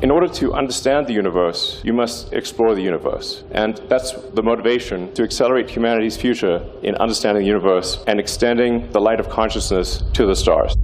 In order to understand the universe, you must explore the universe. And that's the motivation to accelerate humanity's future in understanding the universe and extending the light of consciousness to the stars.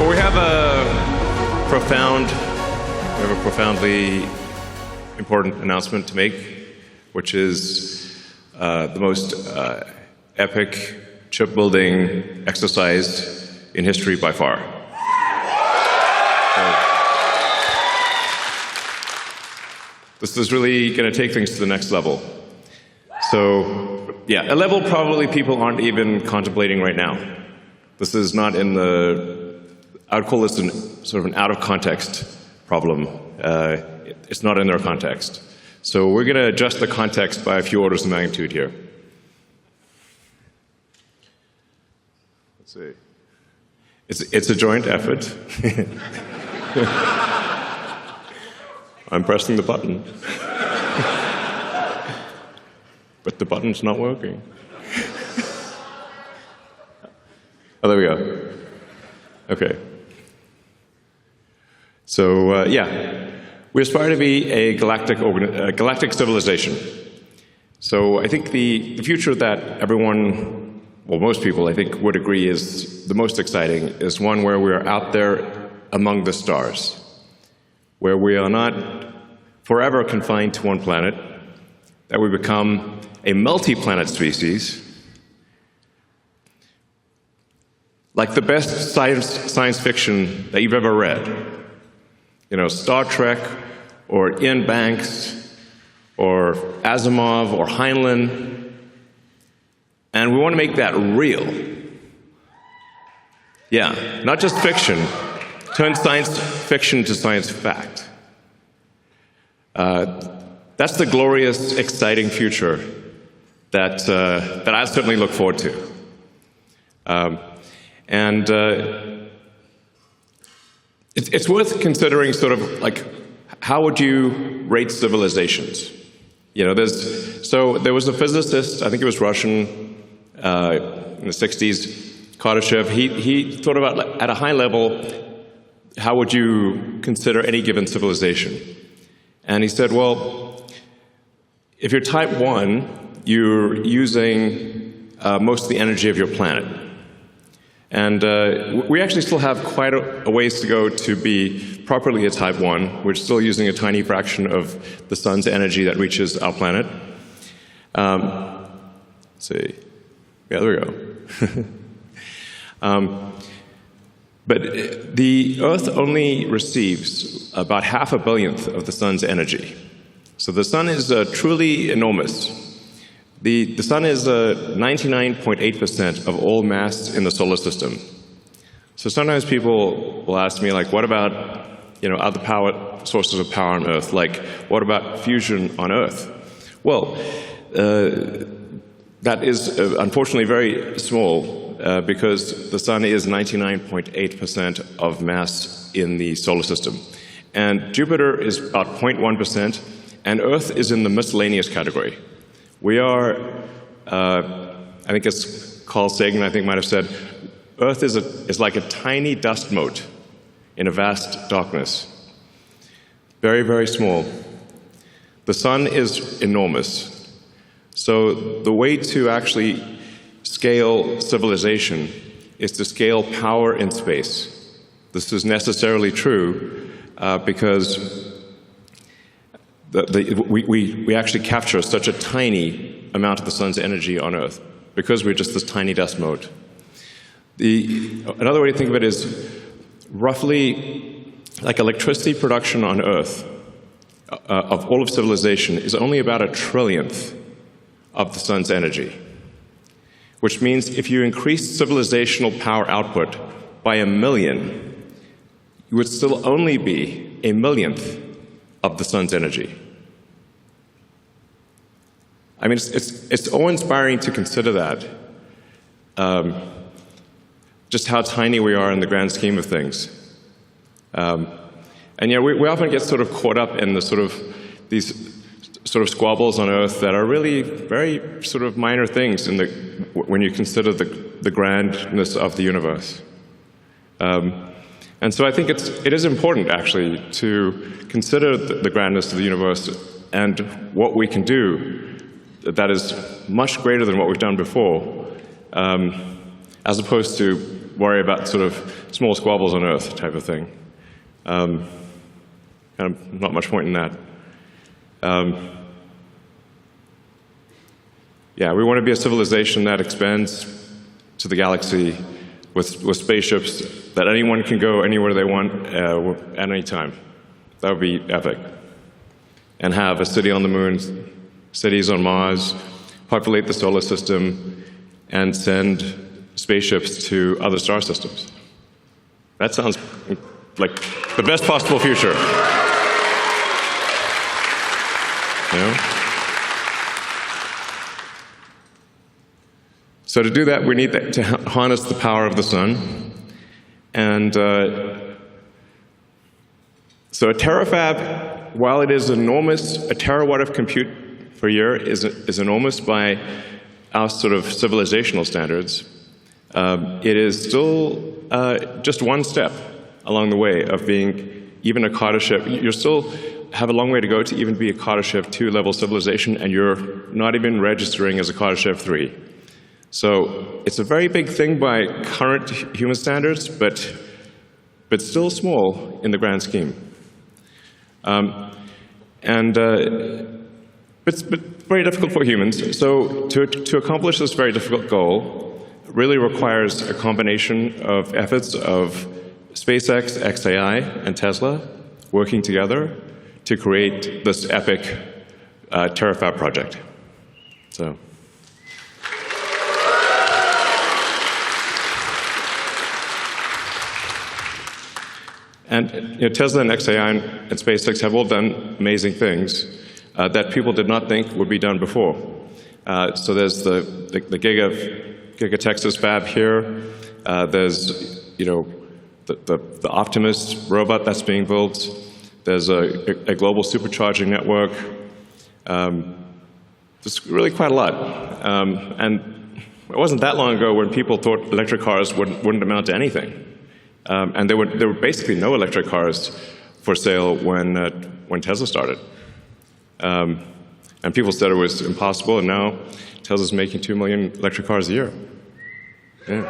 We have a profoundly important announcement to make, which is the most epic chip-building exercise in history by far. This is really going to take things to the next level. So, yeah, a level probably people aren't even contemplating right now. This is not in the... I would call this sort of an out-of-context problem. It's not in their context. So we're going to adjust the context by a few orders of magnitude here. Let's see. It's a joint effort. I'm pressing the button. But the button's not working. Oh, there we go. Okay. So, yeah, we aspire to be a galactic civilization. So I think the future that everyone, well, most people, I think, would agree is the most exciting is one where we are out there among the stars, where we are not forever confined to one planet, that we become a multi-planet species, like the best science fiction that you've ever read. You know, Star Trek, or Ian Banks, or Asimov, or Heinlein. And we want to make that real. Yeah, not just fiction. Turn science fiction to science fact. That's the glorious, exciting future that I certainly look forward to. It's worth considering sort of like, how would you rate civilizations? You know, there was a physicist, I think it was Russian, in the 60s, Kardashev. He thought about, at a high level, how would you consider any given civilization? And he said, well, if you're type 1, you're using most of the energy of your planet. And we actually still have quite a ways to go to be properly a type 1. We're still using a tiny fraction of the sun's energy that reaches our planet. Let's see. Yeah, there we go. But the Earth only receives about 1/2 billionth of the sun's energy. So the sun is truly enormous. The sun is 99.8% of all mass in the solar system. So sometimes people will ask me, like, what about, you know, other sources of power on Earth? Like, what about fusion on Earth? Well, that is unfortunately very small because the sun is 99.8% of mass in the solar system. And Jupiter is about 0.1%, and Earth is in the miscellaneous category. We are, I think it's Carl Sagan, I think, might have said, Earth is like a tiny dust mote in a vast darkness. Very, very small. The sun is enormous. So the way to actually scale civilization is to scale power in space. This is necessarily true because we actually capture such a tiny amount of the sun's energy on Earth because we're just this tiny dust mote. Another way to think of it is roughly like electricity production on Earth of all of civilization is only about 1/trillionth of the sun's energy, which means if you increase civilizational power output by 1,000,000, you would still only be 1,000,000th of the sun's energy. I mean, it's awe-inspiring to consider that, just how tiny we are in the grand scheme of things. And yeah, we often get sort of caught up in these sort of squabbles on Earth that are really very sort of minor things when you consider the grandness of the universe. And so I think it is important, actually, to consider the grandness of the universe and what we can do that is much greater than what we've done before, as opposed to worry about sort of small squabbles on Earth type of thing. Not much point in that. Yeah, we want to be a civilization that expands to the galaxy with spaceships that anyone can go anywhere they want at any time. That would be epic. And have a city on the moon, cities on Mars, populate the solar system, and send spaceships to other star systems. That sounds like the best possible future. You know? So to do that, we need to harness the power of the sun. And so a terafab, while it is enormous, a terawatt of compute per year is enormous by our sort of civilizational standards. It is still just one step along the way of being even a Carter ship. You still have a long way to go to even be a Carter ship 2-level civilization, and you're not even registering as a Carter ship 3. So it's a very big thing by current human standards, but still small in the grand scheme. But very difficult for humans. So to accomplish this very difficult goal really requires a combination of efforts of SpaceX, XAI, and Tesla working together to create this epic TERAFAB project. So. And Tesla and XAI and SpaceX have all done amazing things that people did not think would be done before. So there's the Giga Texas fab here. There's the Optimus robot that's being built. There's a global supercharging network. There's really quite a lot. And it wasn't that long ago when people thought electric cars wouldn't amount to anything. And there were basically no electric cars for sale when Tesla started. And people said it was impossible, and now Tesla's making 2 million electric cars a year. Yeah.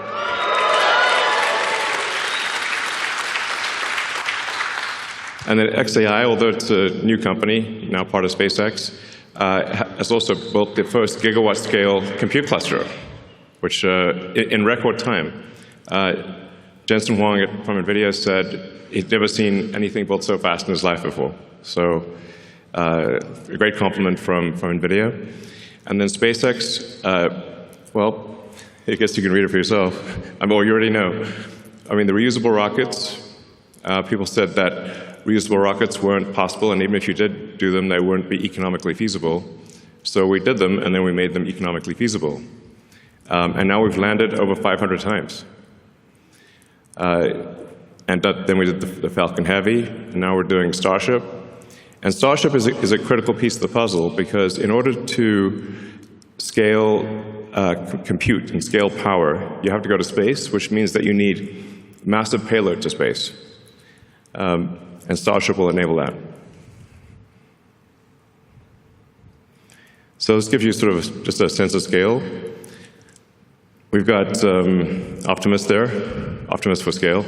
And then XAI, although it's a new company, now part of SpaceX, has also built the first gigawatt-scale compute cluster, which in record time. Jensen Huang from NVIDIA said he'd never seen anything built so fast in his life before. So a great compliment from NVIDIA. And then SpaceX, well, I guess you can read it for yourself. Well, you already know. I mean, the reusable rockets, people said that reusable rockets weren't possible, and even if you did do them, they wouldn't be economically feasible. So we did them, and then we made them economically feasible. And now we've landed over 500 times. And then we did the Falcon Heavy, and now we're doing Starship. And Starship is a critical piece of the puzzle, because in order to scale compute and scale power, you have to go to space, which means that you need massive payload to space. And Starship will enable that. So this gives you sort of just a sense of scale. We've got Optimus there, Optimus for scale.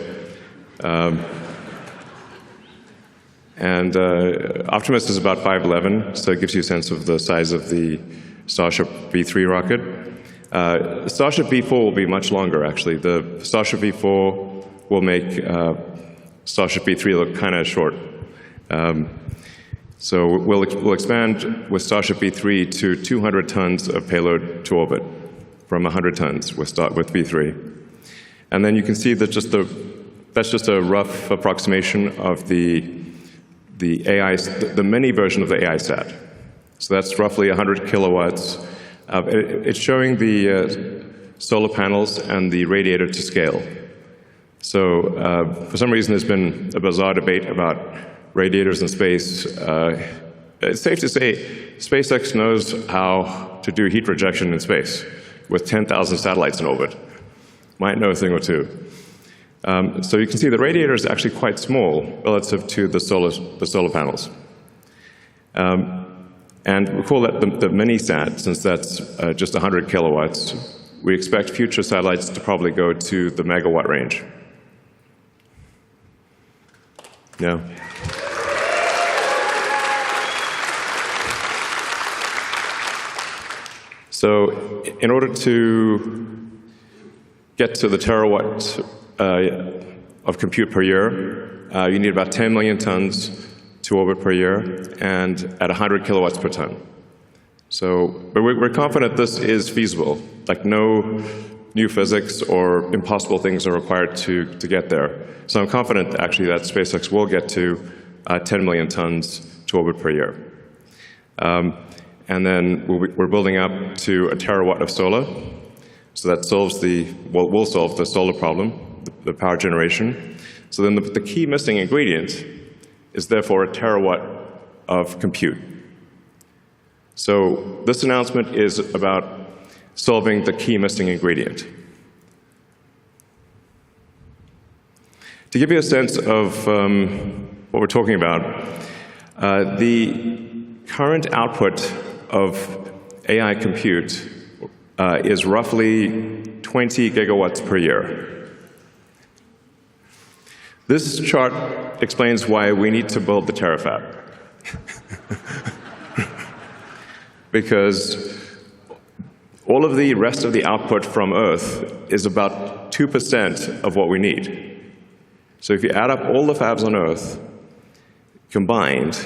Optimus is about 5'11", so it gives you a sense of the size of the Starship V3 rocket. Starship V4 will be much longer, actually. The Starship V4 will make Starship V3 look kind of short. So we'll expand with Starship V3 to 200 tons of payload to orbit, from 100 tons with V3. And then you can see that that's just a rough approximation of the mini version of the AI sat. So that's roughly 100 kilowatts. It's showing the solar panels and the radiator to scale. So for some reason, there's been a bizarre debate about radiators in space. It's safe to say SpaceX knows how to do heat rejection in space with 10,000 satellites in orbit. Might know a thing or two. So you can see the radiator is actually quite small relative to the solar panels. And we call that the mini-sat, since that's just 100 kilowatts. We expect future satellites to probably go to the megawatt range. Yeah. So in order to get to the terawatt of compute per year, you need about 10 million tons to orbit per year, and at 100 kilowatts per ton. So we're confident this is feasible. Like, no new physics or impossible things are required to get there. So I'm confident, actually, that SpaceX will get to 10 million tons to orbit per year. And then we're building up to a terawatt of solar. So that solves will solve the solar problem, the power generation. So then the key missing ingredient is therefore a terawatt of compute. So this announcement is about solving the key missing ingredient. To give you a sense of what we're talking about, the current output of AI compute is roughly 20 gigawatts per year. This chart explains why we need to build the TERAFAB. Because all of the rest of the output from Earth is about 2% of what we need. So if you add up all the fabs on Earth combined,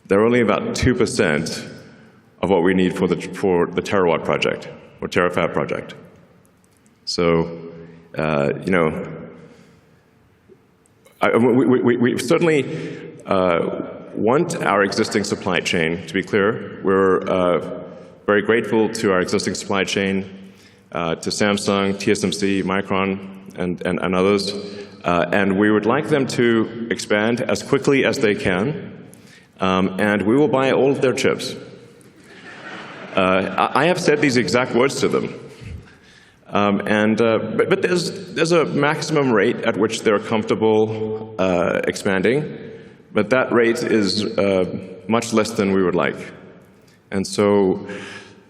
they're only about 2% of what we need for the terawatt project, or TERAFAB project. So, you know, we certainly want our existing supply chain to be clear. We're very grateful to our existing supply chain, to Samsung, TSMC, Micron, and others. And we would like them to expand as quickly as they can, and we will buy all of their chips. I have said these exact words to them. But there's a maximum rate at which they're comfortable expanding, but that rate is much less than we would like. And so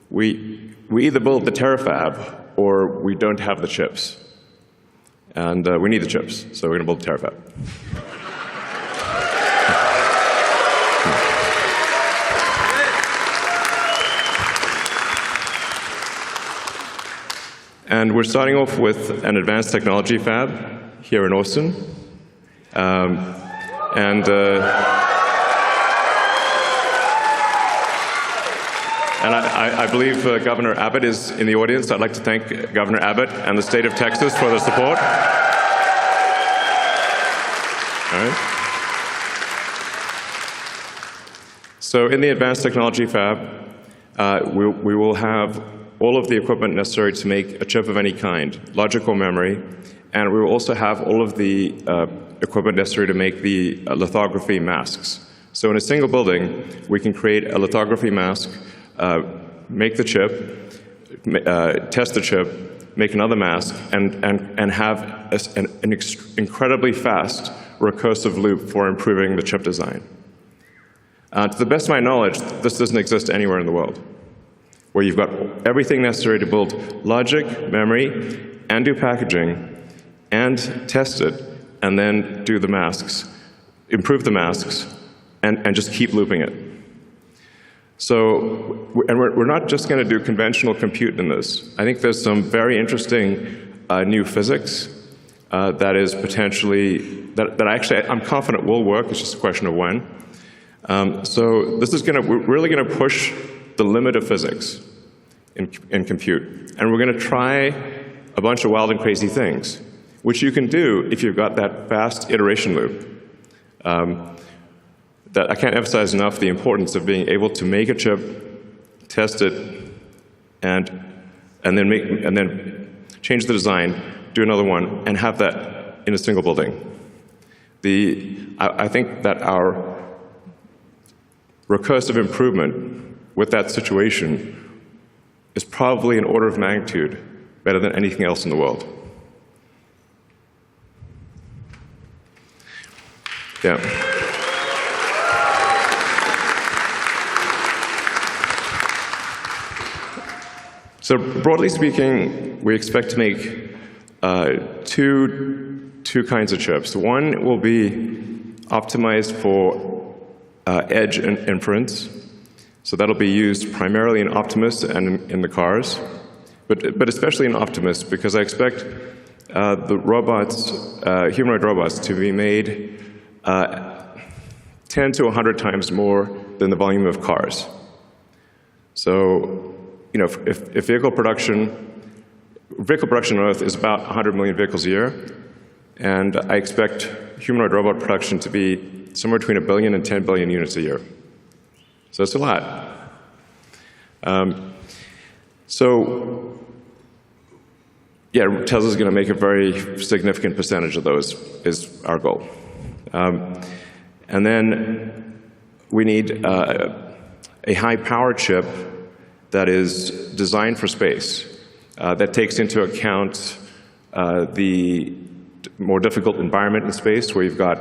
we either build the TERAFAB or we don't have the chips. And we need the chips, so we're going to build the TERAFAB. And we're starting off with an advanced technology fab here in Austin. And I believe Governor Abbott is in the audience. I'd like to thank Governor Abbott and the state of Texas for their support. All right. So in the advanced technology fab, we will have all of the equipment necessary to make a chip of any kind, logical memory, and we will also have all of the equipment necessary to make the lithography masks. So in a single building, we can create a lithography mask, make the chip, test the chip, make another mask, and have an incredibly fast recursive loop for improving the chip design. To the best of my knowledge, this doesn't exist anywhere in the world. where you've got everything necessary to build logic, memory, and do packaging, and test it, and then do the masks, improve the masks, and just keep looping it. So, and we're not just going to do conventional compute in this. I think there's some very interesting new physics that is potentially, that actually I'm confident will work. It's just a question of when. So this is we're really going to push the limit of physics in compute. And we're going to try a bunch of wild and crazy things, which you can do if you've got that fast iteration loop. That I can't emphasize enough the importance of being able to make a chip, test it, and then change the design, do another one, and have that in a single building. I think that our recursive improvement with that situation is probably an order of magnitude better than anything else in the world. Yeah. So broadly speaking, we expect to make two kinds of chips. One will be optimized for edge and inference. So that'll be used primarily in Optimus and in the cars, but especially in Optimus, because I expect the robots, humanoid robots, to be made 10 to 100 times more than the volume of cars. So, you know, if vehicle production on Earth is about 100 million vehicles a year, and I expect humanoid robot production to be somewhere between 1 billion and 10 billion units a year. So it's a lot. So, yeah, Tesla's going to make a very significant percentage of those, is our goal. And then we need a high-power chip that is designed for space, that takes into account the more difficult environment in space, where you've got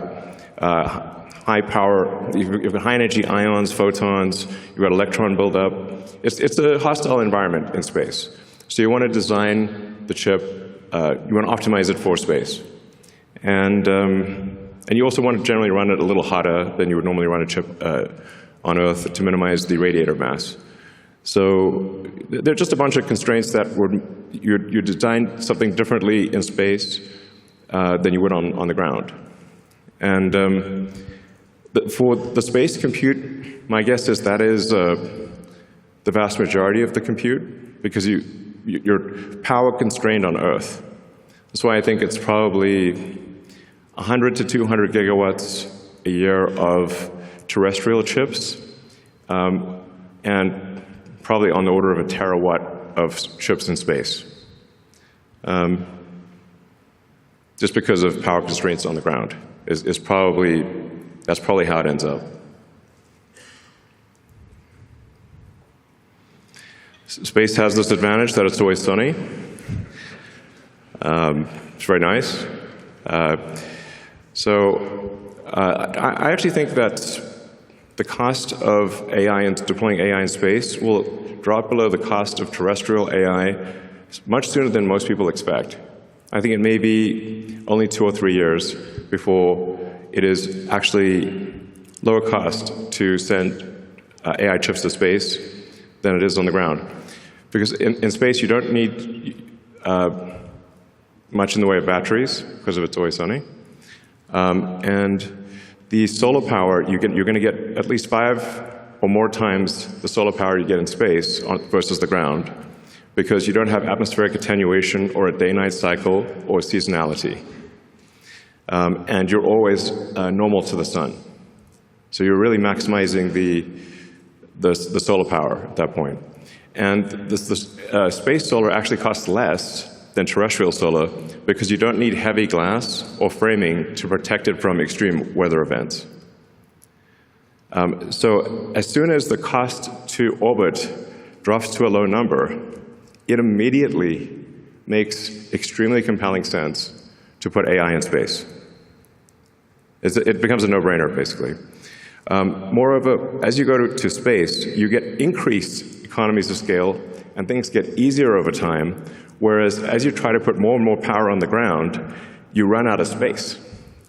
high power, you've got high energy ions, photons, you've got electron buildup. It's a hostile environment in space. So you want to design the chip, you want to optimize it for space. And you also want to generally run it a little hotter than you would normally run a chip on Earth to minimize the radiator mass. So there are just a bunch of constraints that you design something differently in space than you would on the ground. And for the space compute, my guess is that is the vast majority of the compute, because you're power constrained on Earth. That's why I think it's probably 100 to 200 gigawatts a year of terrestrial chips, and probably on the order of 1 terawatt of chips in space, just because of power constraints on the ground. That's probably how it ends up. Space has this advantage that it's always sunny. It's very nice. So I actually think that the cost of AI and deploying AI in space will drop below the cost of terrestrial AI much sooner than most people expect. I think it may be only 2 or 3 years before it is actually lower cost to send AI chips to space than it is on the ground. Because in space, you don't need much in the way of batteries, because of it's always sunny. And the solar power, you're going to get at least 5 or more times the solar power you get in space versus the ground, because you don't have atmospheric attenuation or a day-night cycle or seasonality. And you're always normal to the sun. So you're really maximizing the solar power at that point. And the space solar actually costs less than terrestrial solar, because you don't need heavy glass or framing to protect it from extreme weather events. So as soon as the cost to orbit drops to a low number, it immediately makes extremely compelling sense to put AI in space. It becomes a no-brainer, basically. Moreover, as you go to space, you get increased economies of scale and things get easier over time, whereas as you try to put more and more power on the ground, you run out of space.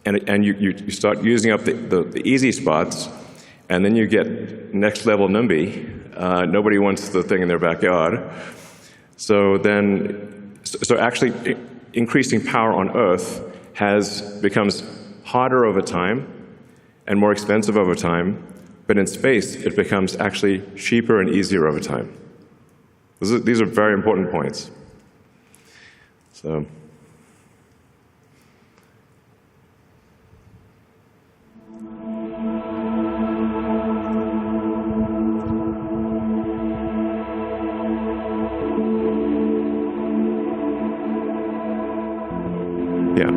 And you start using up the easy spots, and then you get next level NIMBY. Nobody wants the thing in their backyard. So actually increasing power on Earth becomes harder over time and more expensive over time, but in space it becomes actually cheaper and easier over time. These are very important points. So. Yeah.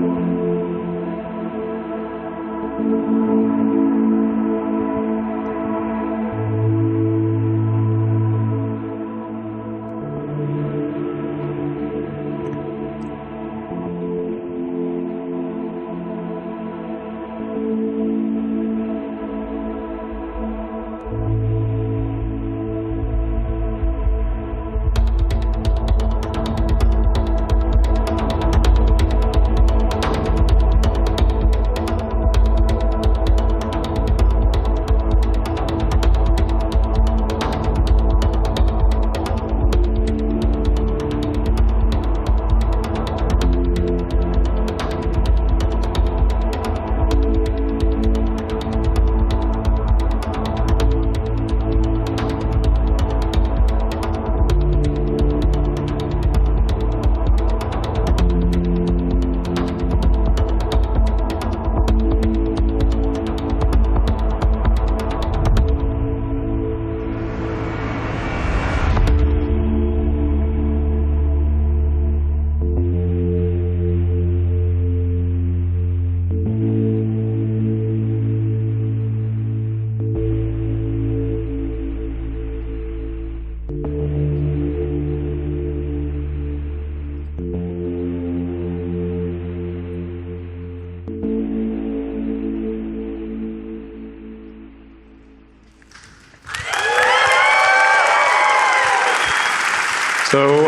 So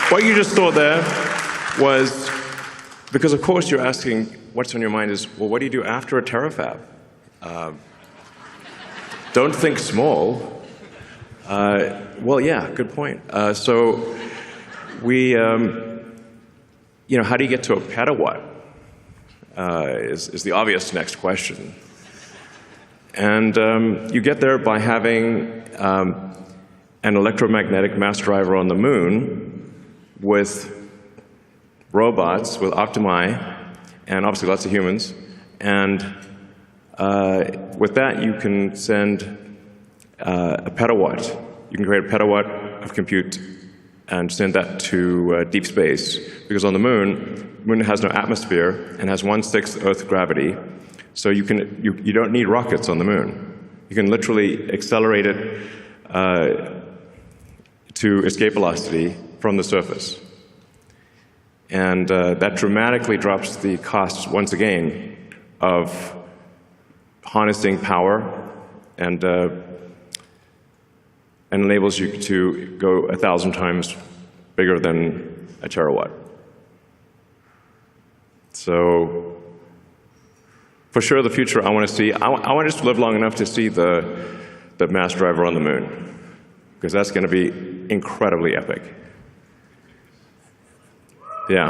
what you just saw there was, because of course you're asking what's on your mind is, well, what do you do after a TERAFAB? Don't think small. Well, yeah, good point. So we, how do you get to a petawatt is the obvious next question. And you get there by having an electromagnetic mass driver on the moon with robots, with Optimi, and obviously lots of humans. And with that, you can send a petawatt. You can create a petawatt of compute and send that to deep space. Because on the moon has no atmosphere and has 1/6 Earth gravity. So you don't need rockets on the moon. You can literally accelerate it to escape velocity from the surface. And that dramatically drops the costs, once again, of harnessing power and enables you to go 1,000 times bigger than a terawatt. So for sure, the future I want to see, I want to just live long enough to see the mass driver on the moon, because that's going to be incredibly epic. Yeah.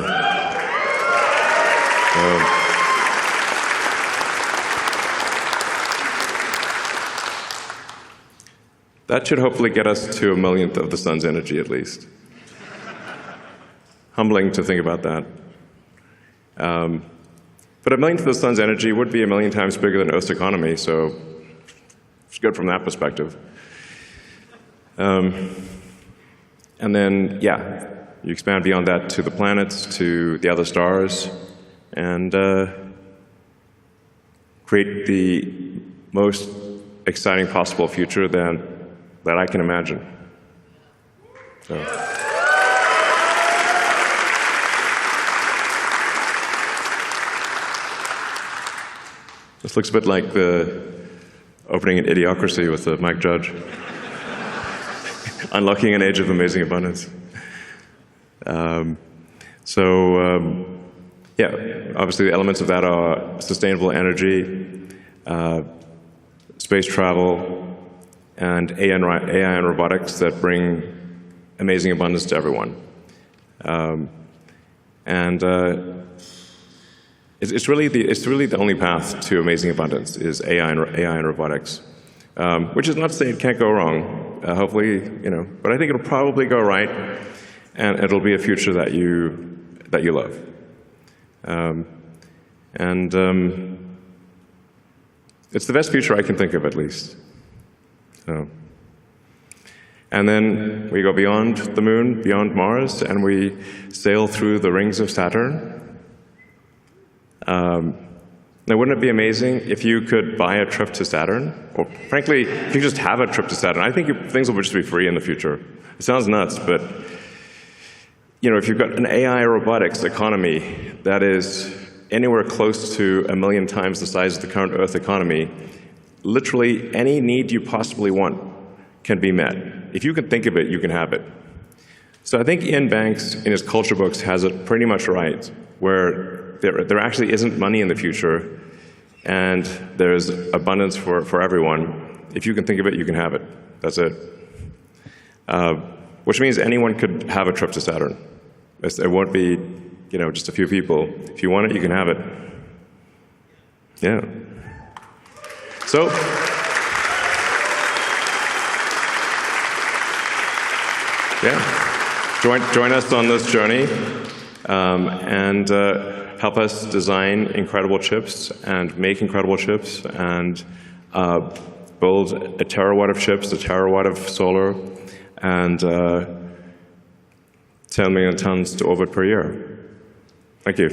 That should hopefully get us to 1/millionth of the sun's energy, at least. Humbling to think about that. But 1/millionth of the sun's energy would be 1,000,000 times bigger than Earth's economy, so it's good from that perspective. And then, yeah, you expand beyond that to the planets, to the other stars, and create the most exciting possible future that I can imagine. So. This looks a bit like the opening in Idiocracy with Mike Judge. unlocking an age of amazing abundance. Yeah, obviously the elements of that are sustainable energy, space travel, and AI and robotics that bring amazing abundance to everyone. It's really the only path to amazing abundance is AI and robotics, which is not to say it can't go wrong. Hopefully, but I think it'll probably go right, and it'll be a future that you love. It's the best future I can think of, at least. And then we go beyond the moon, beyond Mars, and we sail through the rings of Saturn. Now, wouldn't it be amazing if you could buy a trip to Saturn? Or frankly, if you just have a trip to Saturn, I think things will just be free in the future. It sounds nuts, but if you've got an AI robotics economy that is anywhere close to 1 million times the size of the current Earth economy, literally any need you possibly want can be met. If you can think of it, you can have it. So I think Ian Banks, in his culture books, has it pretty much right, where there actually isn't money in the future, and there's abundance for everyone. If you can think of it, you can have it. That's it. Which means anyone could have a trip to Saturn. It won't be, just a few people. If you want it, you can have it. Yeah. So, yeah, join us on this journey, and help us design incredible chips and make incredible chips and build a terawatt of chips, a terawatt of solar, and 10 million tons to orbit per year. Thank you.